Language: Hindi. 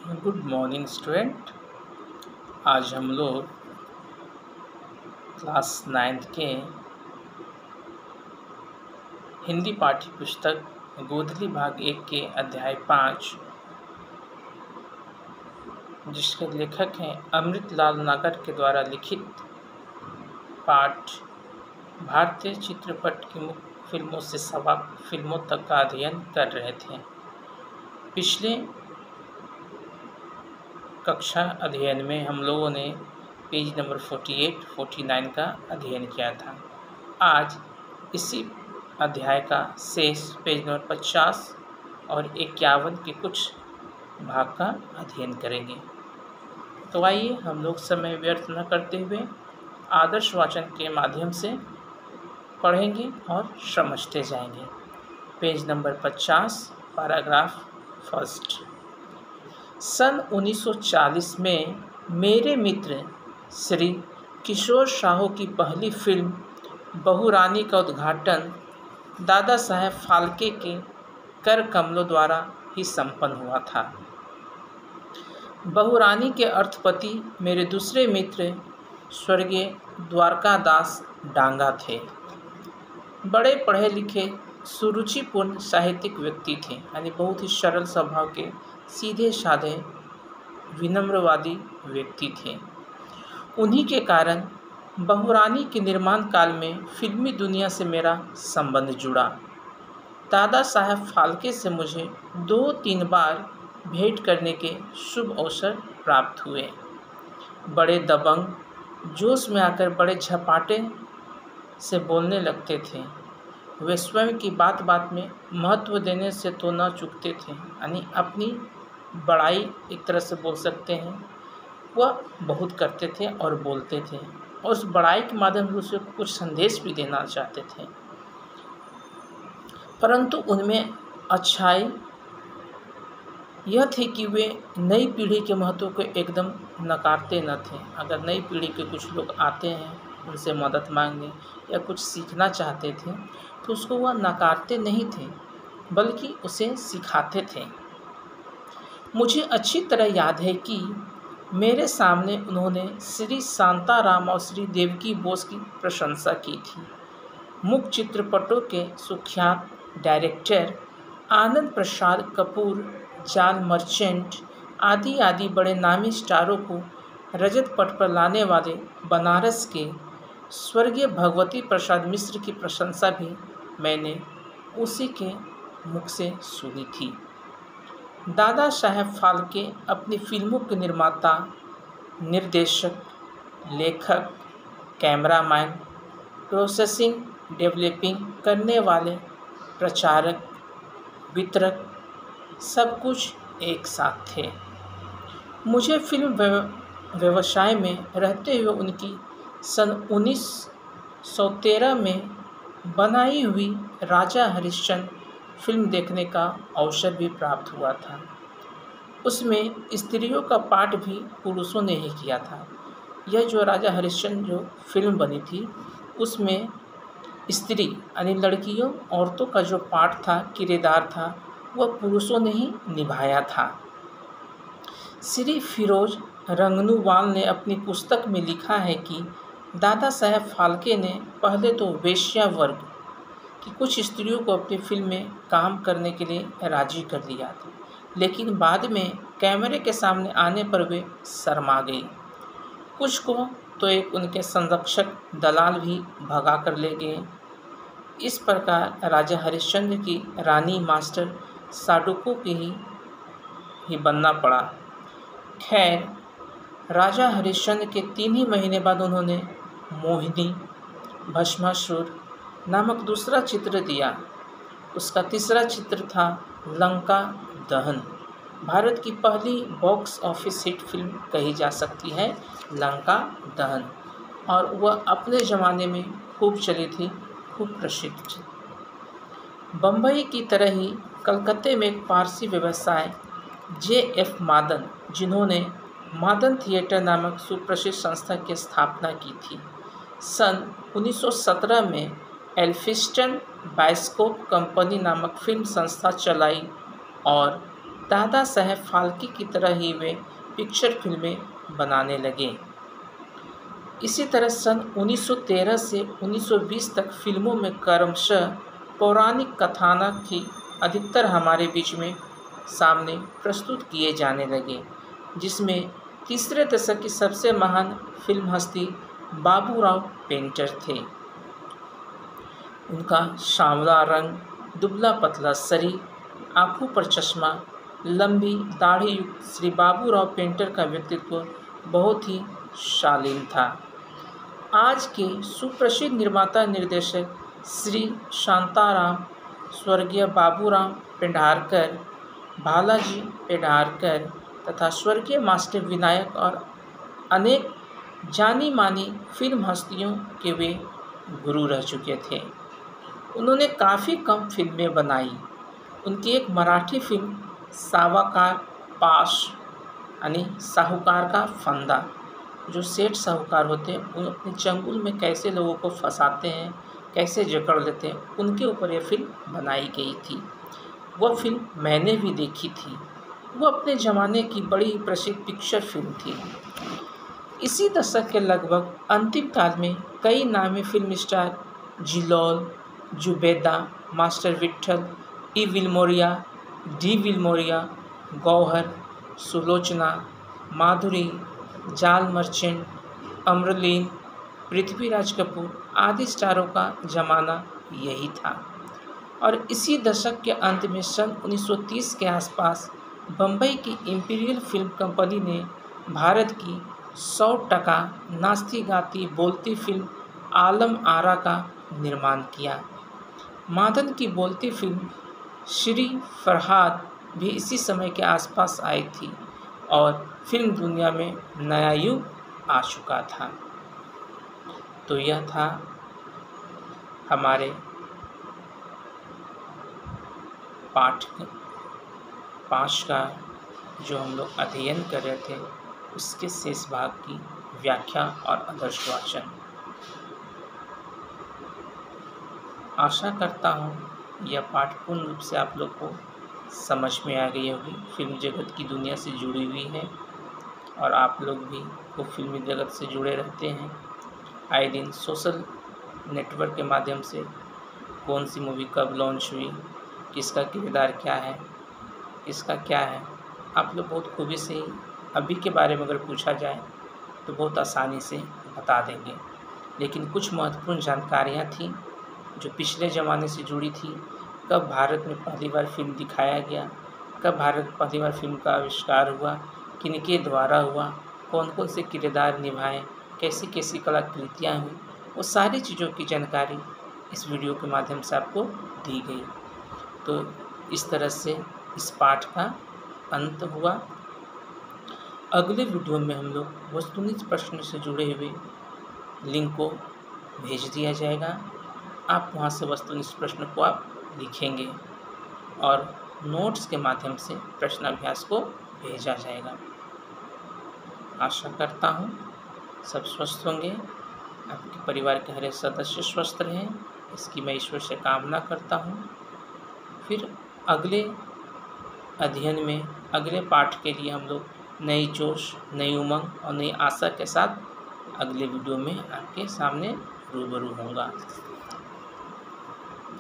Good morning student. आज हम लोग क्लास 9th के हिंदी पाठ्य पुस्तक गोधली भाग 1 के अध्याय 5, जिसके लेखक हैं अमृतलाल नागर के द्वारा लिखित पाठ भारतीय चित्रपट की मुख्य फिल्मों से सवा फिल्मों तक का अध्ययन कर रहे थे। पिछले कक्षा अध्ययन में हम लोगों ने पेज नंबर 48, 49 का अध्ययन किया था। आज इसी अध्याय का शेष पेज नंबर 50 और 51 के कुछ भाग का अध्ययन करेंगे। तो आइए हम लोग समय व्यर्थ न करते हुए आदर्श वाचन के माध्यम से पढ़ेंगे और समझते जाएंगे। Page number 50, paragraph first. सन 1940 में मेरे मित्र श्री किशोर साहू की पहली फिल्म बहुरानी का उद्घाटन दादा साहेब फाल्के के कर कमलों द्वारा ही संपन्न हुआ था। बहुरानी के अर्थपति मेरे दूसरे मित्र स्वर्गीय द्वारकादास डांगा थे। बड़े पढ़े लिखे सुरुचिपूर्ण साहित्यिक व्यक्ति थे, यानी बहुत ही सरल स्वभाव के सीधे साधे विनम्रवादी व्यक्ति थे। उन्हीं के कारण बहुरानी के निर्माण काल में फिल्मी दुनिया से मेरा संबंध जुड़ा। दादा साहेब फाल्के से मुझे 2-3 बार भेंट करने के शुभ अवसर प्राप्त हुए। बड़े दबंग, जोश में आकर बड़े झपाटे से बोलने लगते थे। वे स्वयं की बात बात में महत्व देने से तो न चूकते थे, यानी अपनी बड़ाई एक तरह से बोल सकते हैं, वह बहुत करते थे और बोलते थे, और उस बड़ाई के माध्यम से उसे कुछ संदेश भी देना चाहते थे। परंतु उनमें अच्छाई यह थी कि वे नई पीढ़ी के महत्व को एकदम नकारते न थे। अगर नई पीढ़ी के कुछ लोग आते हैं, उनसे मदद मांगने या कुछ सीखना चाहते थे, तो उसको वह नकारते नहीं थे, बल्कि उसे सिखाते थे। मुझे अच्छी तरह याद है कि मेरे सामने उन्होंने श्री शांताराम और श्री देवकी बोस की प्रशंसा की थी। मुख्य चित्रपटों के सुख्यात डायरेक्टर आनंद प्रसाद कपूर, जाल मर्चेंट आदि बड़े नामी स्टारों को रजत पट पर लाने वाले बनारस के स्वर्गीय भगवती प्रसाद मिश्र की प्रशंसा भी मैंने उसी के मुख से सुनी थी। दादा साहेब फाल्के अपनी फिल्मों के निर्माता, निर्देशक, लेखक, कैमरामैन, प्रोसेसिंग डेवलपिंग करने वाले, प्रचारक, वितरक, सब कुछ एक साथ थे। मुझे फिल्म व्यवसाय में रहते हुए उनकी सन 1913 में बनाई हुई राजा हरिश्चंद्र फिल्म देखने का अवसर भी प्राप्त हुआ था। उसमें स्त्रियों का पाठ भी पुरुषों ने ही किया था। यह जो राजा हरिश्चंद्र जो फिल्म बनी थी, उसमें स्त्री यानी लड़कियों, औरतों का जो पाठ था, किरदार था, वह पुरुषों ने ही निभाया था। श्री फिरोज रंगनूवाल ने अपनी पुस्तक में लिखा है कि दादा साहेब फाल्के ने पहले तो वेश्या वर्ग की कुछ स्त्रियों को अपनी फिल्म में काम करने के लिए राजी कर लिया था, लेकिन बाद में कैमरे के सामने आने पर वे शर्मा गई। कुछ को तो एक उनके संरक्षक दलाल भी भगा कर ले गए। इस प्रकार राजा हरिश्चंद्र की रानी मास्टर साडुको की ही बनना पड़ा। खैर, राजा हरिश्चंद्र के 3 ही महीने बाद उन्होंने मोहिनी भस्मासुर नामक दूसरा चित्र दिया। उसका तीसरा चित्र था लंका दहन। भारत की पहली बॉक्स ऑफिस हिट फिल्म कही जा सकती है लंका दहन, और वह अपने ज़माने में खूब चली थी, खूब प्रसिद्ध थी। बम्बई की तरह ही कलकत्ते में एक पारसी व्यवसाय J.F. मादन, जिन्होंने मादन थिएटर नामक सुप्रसिद्ध संस्था की स्थापना की थी, सन 1917 में एल्फिस्टन बायोस्कोप कंपनी नामक फिल्म संस्था चलाई और दादा साहेब फाल्के की तरह ही वे पिक्चर फिल्में बनाने लगे। इसी तरह सन 1913 से 1920 तक फिल्मों में क्रमशः पौराणिक कथानक ही अधिकतर हमारे बीच में सामने प्रस्तुत किए जाने लगे, जिसमें तीसरे दशक की सबसे महान फिल्म हस्ती बाबूराव पेंटर थे। उनका सांवला रंग, दुबला पतला शरीर, आंखों पर चश्मा, लंबी दाढ़ी युक्त श्री बाबूराव पेंटर का व्यक्तित्व बहुत ही शालीन था। आज के सुप्रसिद्ध निर्माता निर्देशक श्री शांताराम, स्वर्गीय बाबूराव पेंढारकर, बालाजी पेंढारकर तथा स्वर्गीय मास्टर विनायक और अनेक जानी मानी फिल्म हस्तियों के वे गुरु रह चुके थे। उन्होंने काफ़ी कम फिल्में बनाई। उनकी एक मराठी फिल्म सावाकार पाश यानी साहूकार का फंदा, जो सेठ साहूकार होते हैं उन अपने चंगुल में कैसे लोगों को फंसाते हैं, कैसे जकड़ लेते हैं, उनके ऊपर यह फिल्म बनाई गई थी। वह फिल्म मैंने भी देखी थी। वह अपने ज़माने की बड़ी ही प्रसिद्ध पिक्चर फिल्म थी। इसी दशक के लगभग अंतिम काल में कई नामी फिल्म स्टार जिलौल, Zubeida, Master Vithal, E Billimoria, D Billimoria, Gohar, Sulochana, Madhuri, Jal Merchant, अमरलीन, Prithviraj Kapoor आदि स्टारों का ज़माना यही था। और इसी दशक के अंत में सन 1930 के आसपास बम्बई की इंपीरियल फिल्म कंपनी ने भारत की 100% नाचती गाती बोलती फिल्म आलम आरा का निर्माण किया। मादन की बोलती फिल्म श्री फरहाद भी इसी समय के आसपास आई थी और फिल्म दुनिया में नया युग आ चुका था। तो यह था हमारे पाठ 5 का जो हम लोग अध्ययन कर रहे थे, उसके शेष भाग की व्याख्या और आदर्श वाचन। आशा करता हूँ यह पाठ पूर्ण रूप से आप लोग को समझ में आ गई होगी। फिल्म जगत की दुनिया से जुड़ी हुई है और आप लोग भी खूब फिल्मी जगत से जुड़े रहते हैं। आए दिन सोशल नेटवर्क के माध्यम से कौन सी मूवी कब लॉन्च हुई, किसका किरदार क्या है, किसका क्या है, आप लोग बहुत खूबी से ही अभी के बारे में अगर पूछा जाए तो बहुत आसानी से बता देंगे। लेकिन कुछ महत्वपूर्ण जानकारियाँ थीं जो पिछले ज़माने से जुड़ी थी। कब भारत में पहली बार फिल्म दिखाया गया, कब भारत में पहली बार फिल्म का आविष्कार हुआ, किनके द्वारा हुआ, कौन कौन से किरदार निभाए, कैसी कैसी कलाकृतियाँ हुई, वो सारी चीज़ों की जानकारी इस वीडियो के माध्यम से आपको दी गई। तो इस तरह से इस पाठ का अंत हुआ। अगले वीडियो में हम लोग वस्तुनिष्ठ प्रश्न से जुड़े हुए लिंक को भेज दिया जाएगा। आप वहां से वस्तुनिष्ठ प्रश्न को आप लिखेंगे और नोट्स के माध्यम से प्रश्नाभ्यास को भेजा जाएगा। आशा करता हूँ सब स्वस्थ होंगे, आपके परिवार के हर एक सदस्य स्वस्थ रहें, इसकी मैं ईश्वर से कामना करता हूँ। फिर अगले अध्ययन में अगले पाठ के लिए हम लोग नई जोश, नई उमंग और नई आशा के साथ अगले वीडियो में आपके सामने रूबरू होऊंगा।